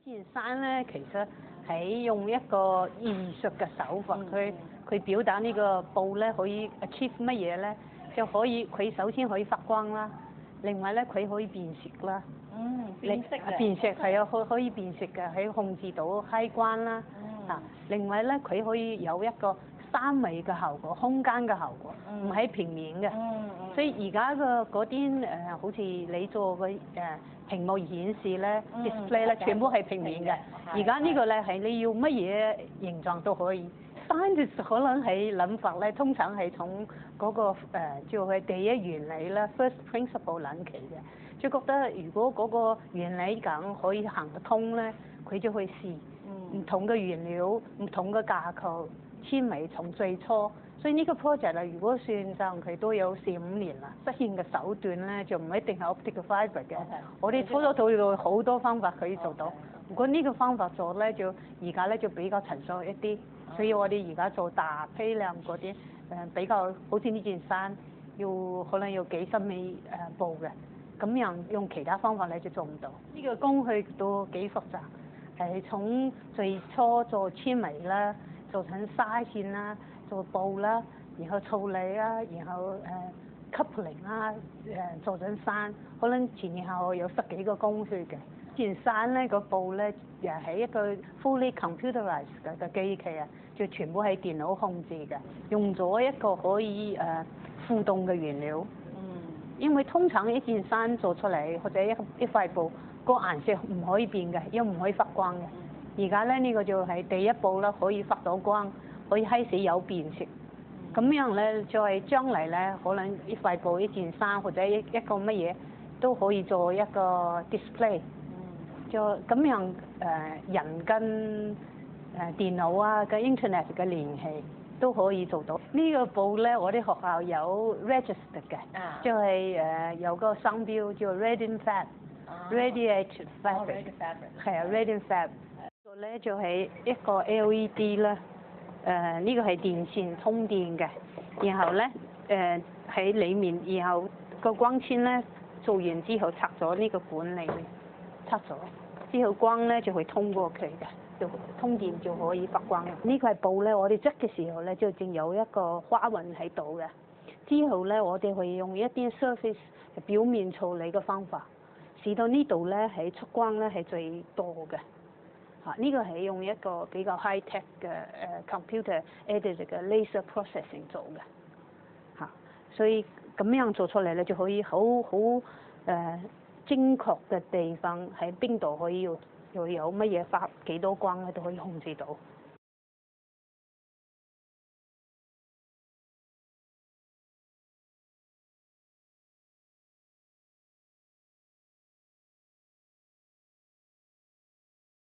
件衫咧，其實係用一個藝術嘅手法，佢表達呢個布咧可以 achieve 乜嘢咧，就可以佢首先可以發光啦，另外咧佢可以變色啦。變色嘅。變色係啊，可以變色嘅，可以控制到開關啦。另外咧佢可以有一個三維嘅效果，空間嘅效果，唔係平面嘅。所以而家嘅嗰啲好似你做嘅屏幕顯示咧 display 咧，全部係平面嘅。而家呢個咧係你要乜嘢形狀都可以。Scientist 可能係諗法咧，通常係從嗰個叫佢第一原理啦 ，first principle 諗起嘅，就覺得如果嗰個原理咁可以行得通咧，佢就去試唔同嘅原料、唔同嘅架構、纖維從最初。所以呢個 project 啊，如果算上佢都有4-5年啦，實現嘅手段咧就唔一定係 optical fibre 嘅。我哋初初討論好多方法可以做到，如果呢個方法做咧，就而家咧就比較成熟一啲。所以我哋而家做大批量嗰啲比較，好似呢件衫可能要幾十米布嘅，咁樣用其他方法咧就做唔到。呢個工序都幾複雜，係從最初做纖維啦，做成紗線啦。做布啦，然後處理啦，然後coupling 啦，做成衫，可能前後有10幾個工序嘅。件衫咧個布咧又係一個 fully computerized 嘅機器啊，就全部係電腦控制嘅，用咗一個可以互動嘅原料。因為通常一件衫做出嚟或者一塊布個顏色唔可以變嘅，又唔可以發光嘅。而家咧呢個就係第一步啦，可以發到光。可以開始有變色，咁樣咧就係將嚟咧，可能一塊布、一件衫或者一個乜嘢都可以做一個 display，就咁樣人跟電腦啊、跟 internet 嘅聯繫都可以做到。呢個布咧，我哋學校有 register 嘅，就係有個商標叫 Radiant Fab，Radiant Fabric， 係啊 Radiant Fab。個咧就係一個 LED 啦。呢個係電線通電嘅，然後咧喺裡面，然後個光纖咧做完之後拆咗呢個管理，拆咗之後光咧就會通過佢嘅，就通電就可以發光。呢塊布咧，我哋織嘅時候咧就淨有一個花紋喺度嘅，之後咧我哋會用一啲 surface 表面處理嘅方法，使到呢度咧喺出光咧係最多嘅。呢個係用一個比較 high tech 嘅computer aided 嘅 laser processing 做嘅，所以咁樣做出嚟咧就可以好精確嘅地方喺邊度可以要有乜嘢發幾多光咧都可以控制到。